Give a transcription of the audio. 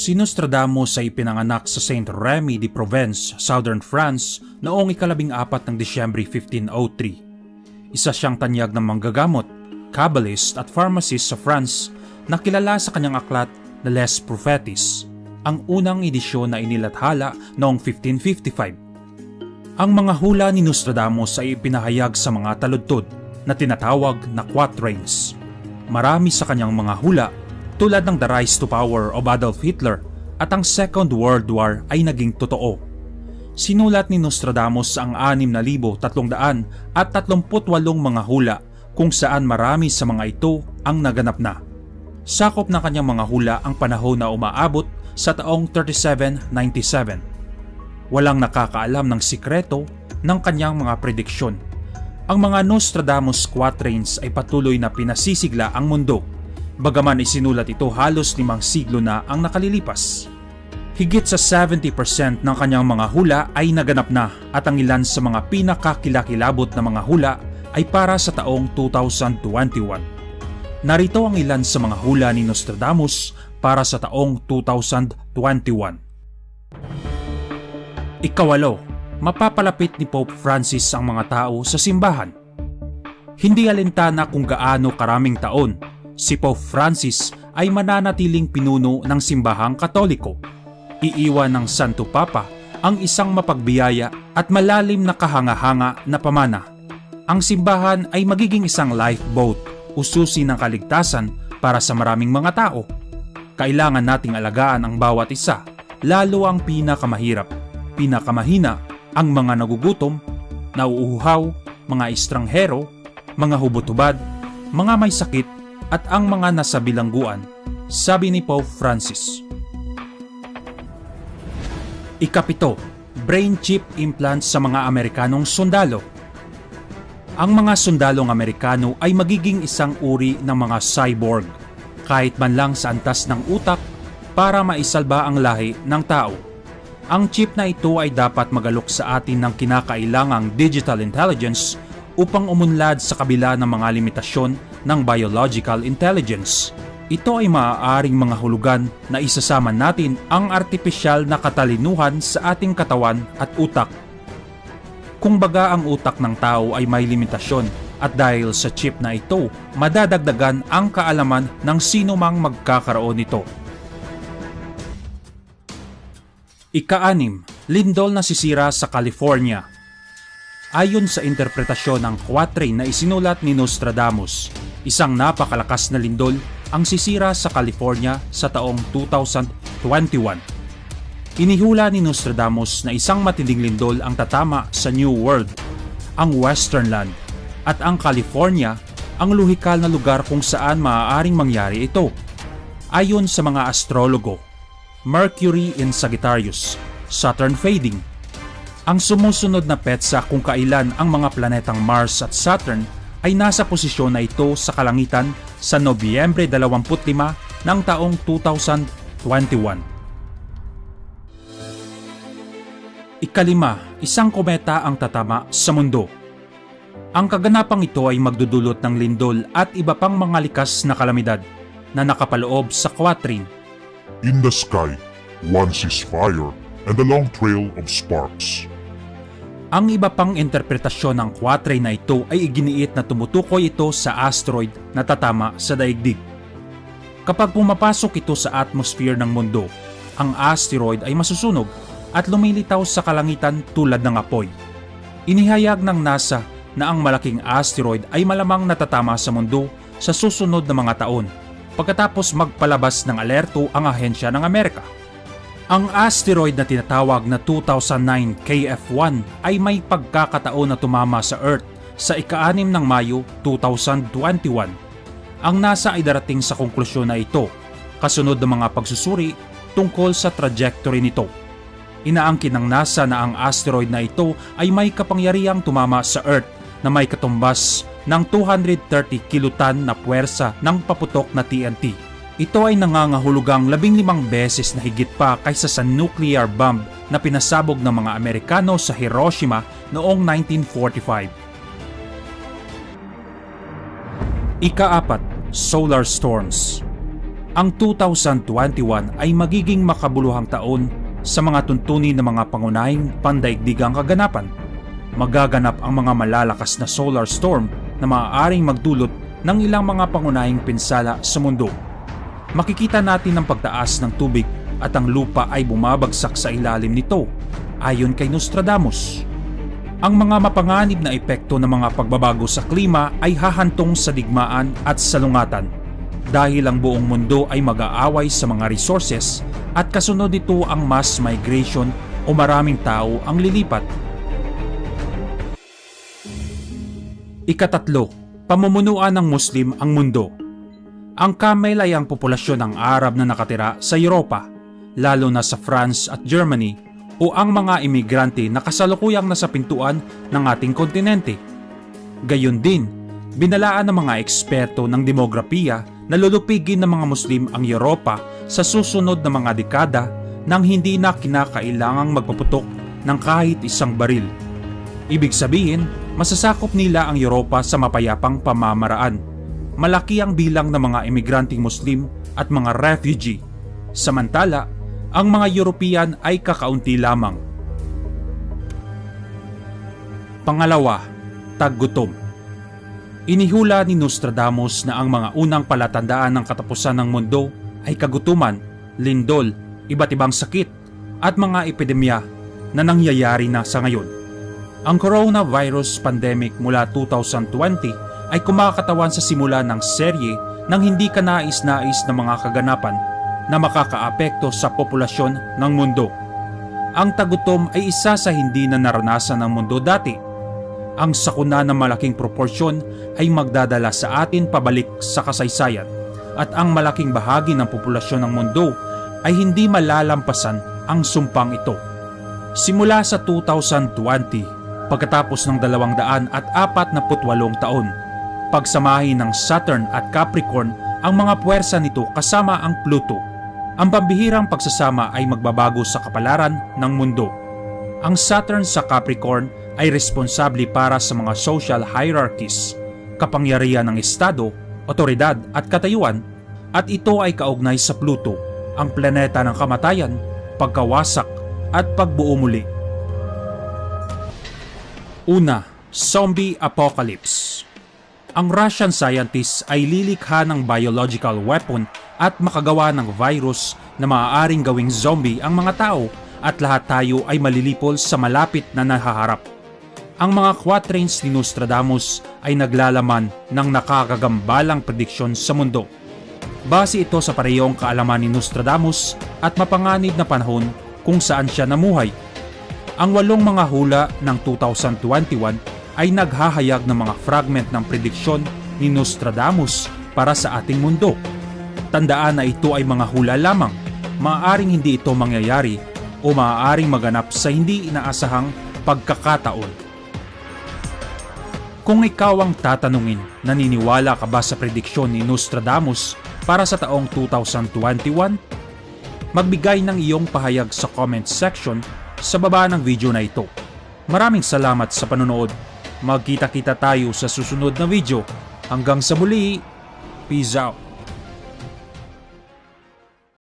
Si Nostradamus ay pinanganak sa Saint Remy de Provence, Southern France noong ika-14 ng Disyembre 1503. Isa siyang tanyag ng manggagamot, kabbalist at pharmacist sa France na kilala sa kanyang aklat na Les Prophéties, ang unang edisyon na inilathala noong 1555. Ang mga hula ni Nostradamus ay ipinahayag sa mga taludtod na tinatawag na quatrains. Marami sa kanyang mga hula tulad ng The Rise to Power of Adolf Hitler at ang Second World War ay naging totoo. Sinulat ni Nostradamus ang 6,338 mga hula kung saan marami sa mga ito ang naganap na. Sakop ng kanyang mga hula ang panahon na umaabot sa taong 3797. Walang nakakaalam ng sikreto ng kanyang mga prediksyon. Ang mga Nostradamus quatrains ay patuloy na pinasisigla ang mundo. Bagaman isinulat ito halos 5 siglo na ang nakalilipas. Higit sa 70% ng kanyang mga hula ay naganap na at ang ilan sa mga pinakakilakilabot na mga hula ay para sa taong 2021. Narito ang ilan sa mga hula ni Nostradamus para sa taong 2021. Ikawalo, mapapalapit ni Pope Francis ang mga tao sa simbahan. Hindi alintana kung gaano karaming taon si Pope Francis ay mananatiling pinuno ng simbahang Katoliko. Iiwan ng Santo Papa ang isang mapagbiyaya at malalim na kahanga-hanga na pamana. Ang simbahan ay magiging isang lifeboat, ususi ng kaligtasan para sa maraming mga tao. Kailangan nating alagaan ang bawat isa, lalo ang pinakamahirap, pinakamahina, ang mga nagugutom, nauuhaw, mga estranghero, mga hubot-hubad, mga may sakit, at ang mga nasa bilangguan, sabi ni Pope Francis. Ikapito, brain chip implants sa mga Amerikanong sundalo. Ang mga sundalong Amerikano ay magiging isang uri ng mga cyborg, kahit man lang sa antas ng utak para maisalba ang lahi ng tao. Ang chip na ito ay dapat magalok sa atin ng kinakailangang digital intelligence upang umunlad sa kabila ng mga limitasyon ng biological intelligence. Ito ay maaaring mga hulugan na isasama natin ang artipisyal na katalinuhan sa ating katawan at utak. Kung baga ang utak ng tao ay may limitasyon at dahil sa chip na ito, madadagdagan ang kaalaman ng sino mang magkakaroon nito. Ika-6, lindol na sisira sa California. Ayon sa interpretasyon ng quatrain na isinulat ni Nostradamus, isang napakalakas na lindol ang sisira sa California sa taong 2021. Inihula ni Nostradamus na isang matinding lindol ang tatama sa New World, ang Western Land, at ang California ang luhikal na lugar kung saan maaaring mangyari ito. Ayon sa mga astrologo, Mercury in Sagittarius, Saturn fading. Ang sumusunod na petsa kung kailan ang mga planetang Mars at Saturn ay nasa posisyon na ito sa kalangitan sa Nobyembre 25 ng taong 2021. Ikalima, isang kometa ang tatama sa mundo. Ang kaganapang ito ay magdudulot ng lindol at iba pang mga likas na kalamidad na nakapaloob sa quatrain. In the sky, one sees fire and a long trail of sparks. Ang iba pang interpretasyon ng quatrain na ito ay iginiit na tumutukoy ito sa asteroid na tatama sa daigdig. Kapag pumapasok ito sa atmosphere ng mundo, ang asteroid ay masusunog at lumilitaw sa kalangitan tulad ng apoy. Inihayag ng NASA na ang malaking asteroid ay malamang natatama sa mundo sa susunod na mga taon, pagkatapos magpalabas ng alerto ang ahensya ng Amerika. Ang asteroid na tinatawag na 2009 KF1 ay may pagkakataon na tumama sa Earth sa ika-6 ng Mayo 2021. Ang NASA ay darating sa konklusyon na ito, kasunod ng mga pagsusuri tungkol sa trajectory nito. Inaangkin ng NASA na ang asteroid na ito ay may kapangyarihang tumama sa Earth na may katumbas ng 230 kiloton na puwersa ng paputok na TNT. Ito ay nangangahulugang 15 beses na higit pa kaysa sa nuclear bomb na pinasabog ng mga Amerikano sa Hiroshima noong 1945. Ika-4, solar storms. Ang 2021 ay magiging makabuluhang taon sa mga tuntunin ng mga pangunahing pandaigdigang kaganapan. Magaganap ang mga malalakas na solar storm na maaaring magdulot ng ilang mga pangunahing pinsala sa mundo. Makikita natin ang pagtaas ng tubig at ang lupa ay bumabagsak sa ilalim nito, ayon kay Nostradamus. Ang mga mapanganib na epekto ng mga pagbabago sa klima ay hahantong sa digmaan at salungatan dahil ang buong mundo ay mag-aaway sa mga resources at kasunod nito ang mass migration o maraming tao ang lilipat. Ikatatlo, pamumunuan ng Muslim ang mundo. Ang Camel ay ang populasyon ng Arab na nakatira sa Europa, lalo na sa France at Germany, o ang mga imigrante na kasalukuyang nasa pintuan ng ating kontinente. Gayon din, binalaan ng mga eksperto ng demografiya na lulupigin ng mga Muslim ang Europa sa susunod na mga dekada nang hindi na kinakailangang magpaputok ng kahit isang baril. Ibig sabihin, masasakop nila ang Europa sa mapayapang pamamaraan. Malaki ang bilang ng mga imigranteng Muslim at mga refugee. Samantala, ang mga European ay kakaunti lamang. Pangalawa, taggutom. Inihula ni Nostradamus na ang mga unang palatandaan ng katapusan ng mundo ay kagutuman, lindol, iba't ibang sakit, at mga epidemya na nangyayari na sa ngayon. Ang coronavirus pandemic mula 2020 ay kumakatawan sa simula ng serye ng hindi kanais-nais na mga kaganapan na makakaapekto sa populasyon ng mundo. Ang tagutom ay isa sa hindi na naranasan ng mundo dati. Ang sakuna ng malaking proporsyon ay magdadala sa atin pabalik sa kasaysayan at ang malaking bahagi ng populasyon ng mundo ay hindi malalampasan ang sumpang ito. Simula sa 2020, pagkatapos ng 248 taon, pagsamahin ng Saturn at Capricorn ang mga puwersa nito kasama ang Pluto. Ang pambihirang pagsasama ay magbabago sa kapalaran ng mundo. Ang Saturn sa Capricorn ay responsable para sa mga social hierarchies, kapangyarihan ng estado, otoridad at katayuan, at ito ay kaugnay sa Pluto, ang planeta ng kamatayan, pagkawasak at pagbuo muli. Una, zombie apocalypse. Ang Russian scientists ay lilikha ng biological weapon at makagawa ng virus na maaaring gawing zombie ang mga tao at lahat tayo ay malilipol sa malapit na nahaharap. Ang mga quatrains ni Nostradamus ay naglalaman ng nakakagambalang prediksyon sa mundo. Base ito sa parehong kaalaman ni Nostradamus at mapanganib na panahon kung saan siya namuhay. Ang 8 mga hula ng 2021 ay naghahayag ng mga fragment ng prediksyon ni Nostradamus para sa ating mundo. Tandaan na ito ay mga hula lamang, maaaring hindi ito mangyayari o maaaring maganap sa hindi inaasahang pagkakataon. Kung ikaw ang tatanungin, naniniwala ka ba sa prediksyon ni Nostradamus para sa taong 2021? Magbigay ng iyong pahayag sa comment section sa baba ng video na ito. Maraming salamat sa panonood. Magkita-kita tayo sa susunod na video. Hanggang sa muli, peace out!